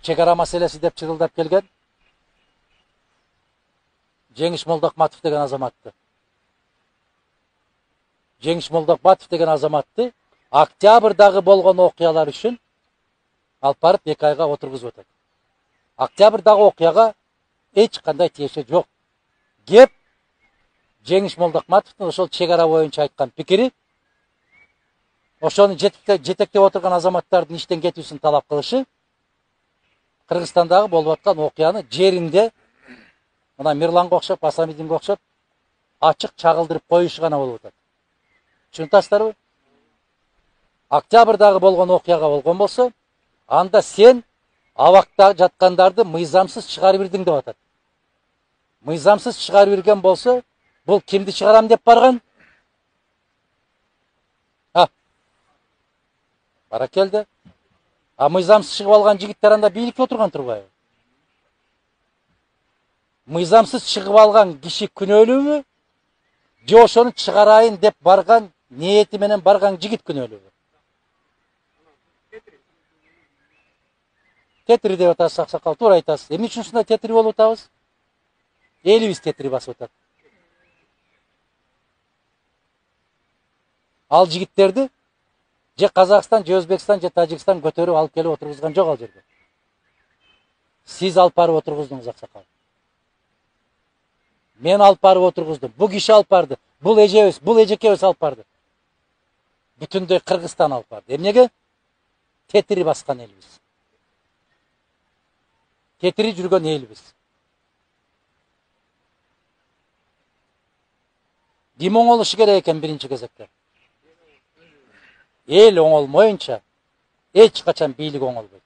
чегара маселеси деп чыгылдап келген Жеңиш Молдокматов деген азаматты. Жеңиш Молдокматов деген азаматты октябрдагы болгон окуялар үчүн алып барып 2 айга отургузуп атат. Октябрдагы окуяга эч кандай тиеши жок. Кеп Жеңиш Молдокматовдун ошол чегара боюнча айткан пикири, ошону жетектеп отурган азаматтардын иштен кетүүсүн талап кылышы, Кыргызстандагы болуп аткан окуяны жеринде мына Мирланга окшоп, Асамидинге окшоп ачык чагылдырып коюшу гана болуп атат. Түшүнүп атасыздарбы? Октябрдагы болгон окуяга болгон болсо, анда сен абакта жаткандарды мыйзамсыз чыгарып бирдиң деп атат. Мыйзамсыз чыгарып бирген болсо, бул кимди чыгарам деп барган? Баракелди. А мыйзамсыз чыгып алган жигиттер анда бийликте отурган турбайбы? Мыйзамсыз чыгып алган киши күнөөлүүбү? Же ошону чыгарайын деп барган, ниети менен барган жигит күнөөлүүбү? Тетири деп атасыз, аксакал, туура айтасыз. Эмне үчүн ушундай тетири болуп атабыз? Элибиз тетири басып атат. Ал жигиттерди же Казакстан, же Өзбекстан, же Тажикстан көтөрүп алып келип отургузган жок ал жерге. Сиз алып барып отургуздуңуз, аксакал. Мен алып барып отургуздум. Бу киши алып барды. Бул эжебиз, бул эжекебиз алып барды. Бүтүндөй Кыргызстан алып барды. Эмнеге? Тетири баскан элбиз. Тетири жүргөн элбиз. Ким оңолушу керек экен биринчи кезекте? Эл оңолмоюнча эч качан бийлик оңолбойт.